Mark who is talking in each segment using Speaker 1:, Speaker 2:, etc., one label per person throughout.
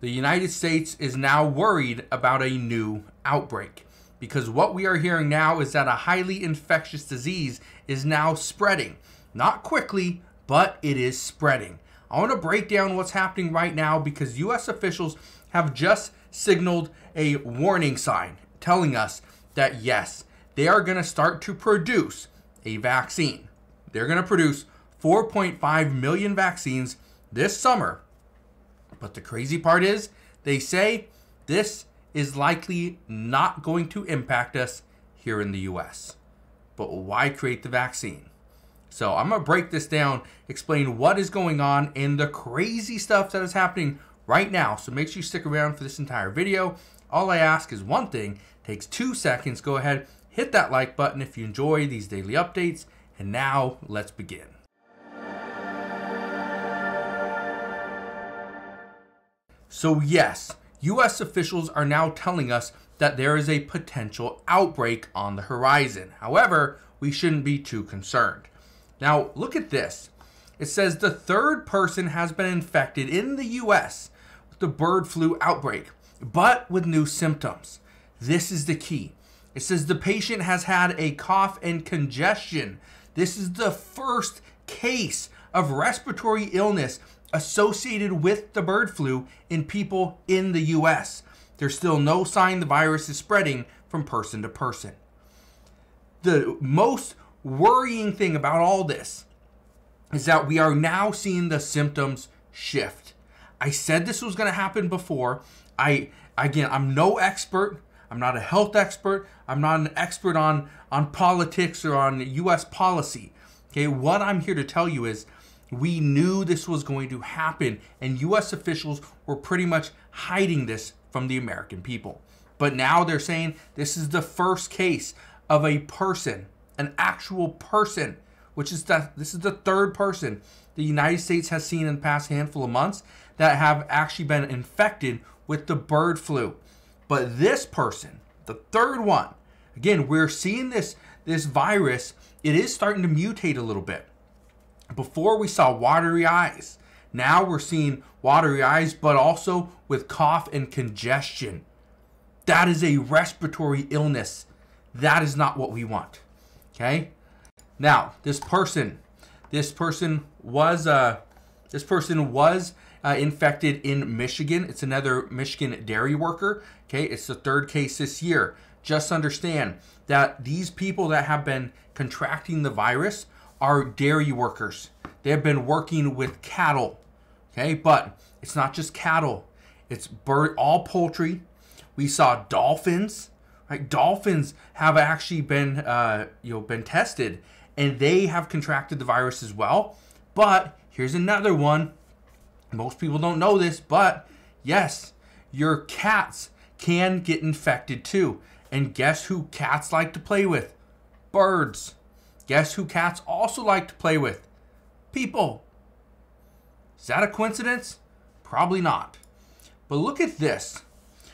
Speaker 1: The United States is now worried about a new outbreak because what we are hearing now is that a highly infectious disease is now spreading. Not quickly, but it is spreading. I want to break down what's happening right now because U.S. officials have just signaled a warning sign telling us that yes, they are going to start to produce a vaccine. They're going to produce 4.5 million vaccines this summer. But the crazy part is, they say this is likely not going to impact us here in the US. But why create the vaccine? So I'm going to break this down, explain what is going on and the crazy stuff that is happening right now. So make sure you stick around for this entire video. All I ask is one thing, takes 2 seconds. Go ahead, hit that like button if you enjoy these daily updates. And now let's begin. So yes, U.S. officials are now telling us that there is a potential outbreak on the horizon. However, we shouldn't be too concerned. Now, look at this. It says the third person has been infected in the U.S. with the bird flu outbreak, but with new symptoms. This is the key. It says the patient has had a cough and congestion. This is the first case of respiratory illness associated with the bird flu in people in the U.S. There's still no sign the virus is spreading from person to person. The most worrying thing about all this is that we are now seeing the symptoms shift. I said this was going to happen before. I'm no expert. I'm not a health expert. I'm not an expert on politics or on U.S. policy. Okay, what I'm here to tell you is we knew this was going to happen, and U.S. officials were pretty much hiding this from the American people. But now they're saying this is the first case of a person, an actual person, this is the third person the United States has seen in the past handful of months that have actually been infected with the bird flu. But this person, the third one, again, we're seeing this virus, it is starting to mutate a little bit. Before we saw watery eyes. Now we're seeing watery eyes, but also with cough and congestion. That is a respiratory illness. That is not what we want. Okay? Now, this person was infected in Michigan. It's another Michigan dairy worker. Okay, it's the third case this year. Just understand that these people that have been contracting the virus are dairy workers. They have been working with cattle. Okay, but it's not just cattle. It's all poultry. We saw dolphins. Right? Dolphins have actually been tested, and they have contracted the virus as well. But here's another one. Most people don't know this, but yes, your cats can get infected too. And guess who cats like to play with? Birds. Guess who cats also like to play with? People. Is that a coincidence? Probably not. But look at this.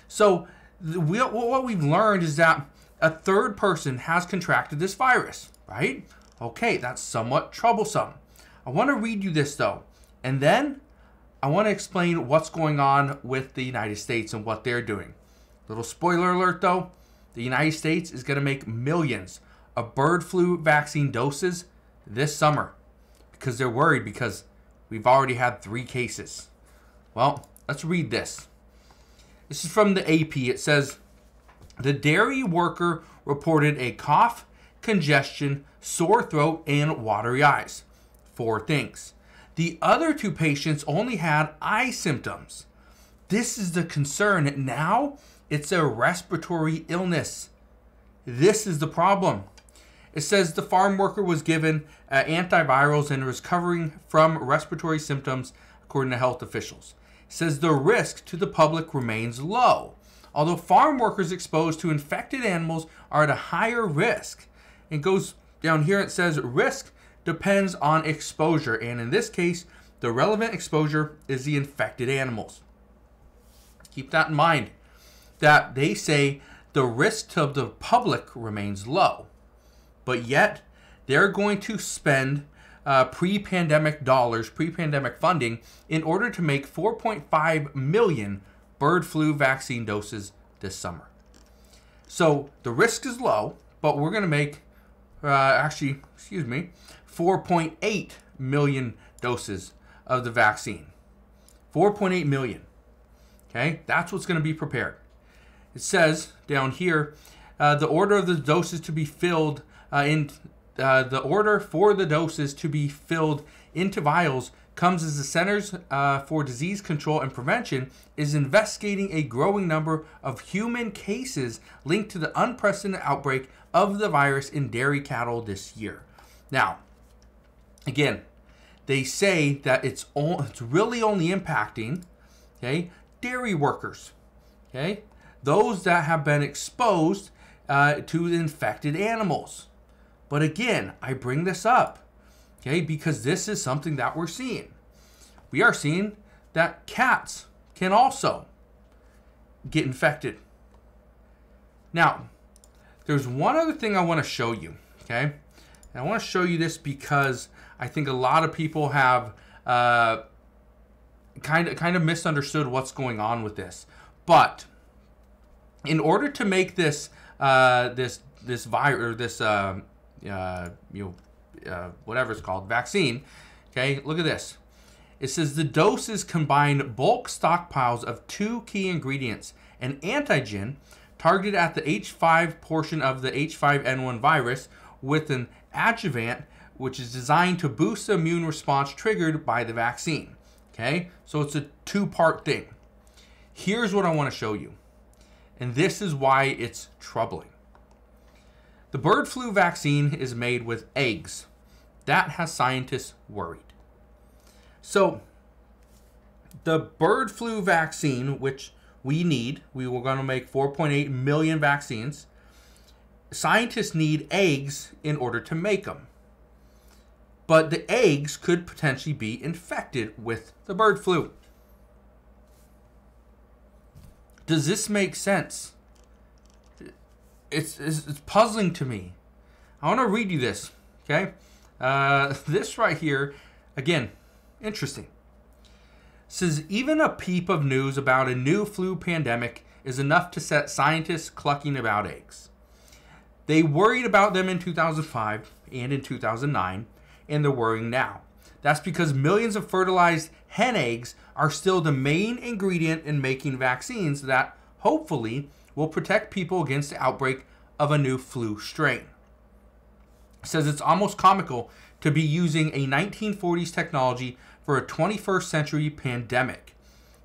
Speaker 1: So what we've learned is that a third person has contracted this virus, right? Okay, that's somewhat troublesome. I want to read you this though, and then I want to explain what's going on with the United States and what they're doing. Little spoiler alert though, the United States is going to make millions of bird flu vaccine doses this summer because they're worried because we've already had 3 cases. Well, let's read this. This is from the AP. It says, the dairy worker reported a cough, congestion, sore throat, and watery eyes. 4 things. The other 2 patients only had eye symptoms. This is the concern. Now it's a respiratory illness. This is the problem. It says the farm worker was given antivirals and was recovering from respiratory symptoms, according to health officials. It says the risk to the public remains low, although farm workers exposed to infected animals are at a higher risk. It goes down here, it says risk depends on exposure, and in this case, the relevant exposure is the infected animals. Keep that in mind, that they say the risk to the public remains low, but yet they're going to spend pre-pandemic dollars, pre-pandemic funding in order to make 4.5 million bird flu vaccine doses this summer. So the risk is low, but we're going to make, 4.8 million doses of the vaccine. 4.8 million. Okay, that's what's going to be prepared. It says down here, the order of the doses to be filled the order for the doses to be filled into vials comes as the Centers for Disease Control and Prevention is investigating a growing number of human cases linked to the unprecedented outbreak of the virus in dairy cattle this year. Now, again, they say that it's really only impacting, okay, dairy workers, okay, those that have been exposed to infected animals. But again, I bring this up, okay, because this is something that we're seeing. We are seeing that cats can also get infected. Now, there's one other thing I want to show you, okay? And I want to show you this because I think a lot of people have kind of misunderstood what's going on with this. But in order to make this this virus, whatever it's called, vaccine, okay, look at this. It says the doses combine bulk stockpiles of two key ingredients, an antigen targeted at the H5 portion of the H5N1 virus with an adjuvant which is designed to boost the immune response triggered by the vaccine. Okay, so it's a two-part thing. Here's what I want to show you, and this is why it's troubling. The bird flu vaccine is made with eggs. That has scientists worried. So the bird flu vaccine, which we were going to make 4.8 million vaccines. Scientists need eggs in order to make them. But the eggs could potentially be infected with the bird flu. Does this make sense? It's puzzling to me. I want to read you this, okay? This right here, again, interesting. Says even a peep of news about a new flu pandemic is enough to set scientists clucking about eggs. They worried about them in 2005 and in 2009, and they're worrying now. That's because millions of fertilized hen eggs are still the main ingredient in making vaccines that hopefully will protect people against the outbreak of a new flu strain. It says it's almost comical to be using a 1940s technology for a 21st century pandemic.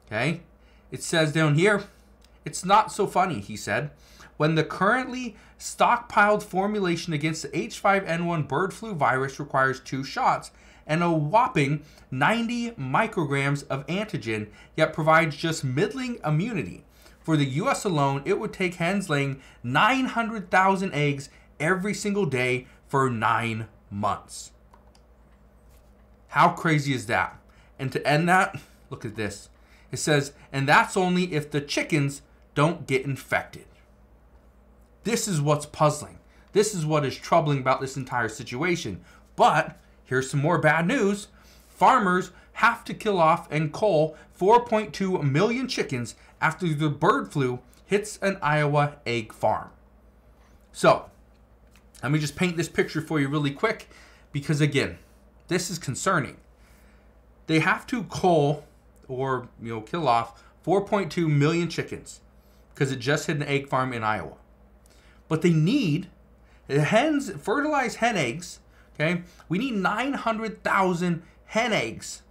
Speaker 1: Okay? It says down here, it's not so funny, he said. When the currently stockpiled formulation against the H5N1 bird flu virus requires 2 shots and a whopping 90 micrograms of antigen, yet provides just middling immunity. For the US alone, it would take hens laying 900,000 eggs every single day for 9 months. How crazy is that? And to end that, look at this. It says, and that's only if the chickens don't get infected. This is what's puzzling. This is what is troubling about this entire situation. But here's some more bad news. Farmers have to kill off and cull 4.2 million chickens after the bird flu hits an Iowa egg farm. So, let me just paint this picture for you really quick, because again, this is concerning. They have to cull or kill off 4.2 million chickens because it just hit an egg farm in Iowa. But they need hens, fertilized hen eggs. Okay, we need 900,000 hen eggs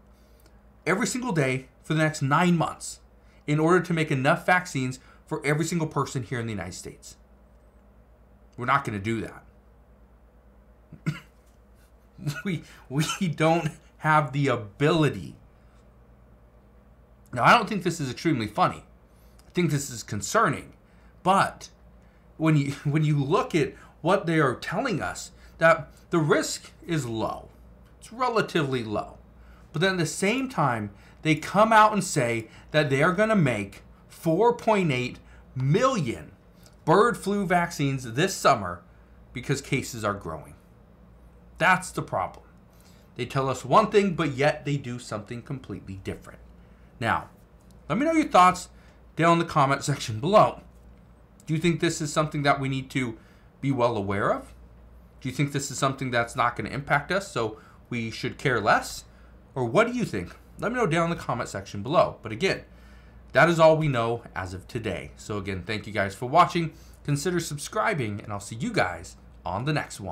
Speaker 1: every single day for the next 9 months in order to make enough vaccines for every single person here in the United States. We're not going to do that. we don't have the ability. Now, I don't think this is extremely funny. I think this is concerning. But when you look at what they are telling us, that the risk is low. It's relatively low. But then at the same time, they come out and say that they are going to make 4.8 million bird flu vaccines this summer because cases are growing. That's the problem. They tell us one thing, but yet they do something completely different. Now, let me know your thoughts down in the comment section below. Do you think this is something that we need to be well aware of? Do you think this is something that's not going to impact us, so we should care less? Or what do you think? Let me know down in the comment section below. But again, that is all we know as of today. So again, thank you guys for watching. Consider subscribing, and I'll see you guys on the next one.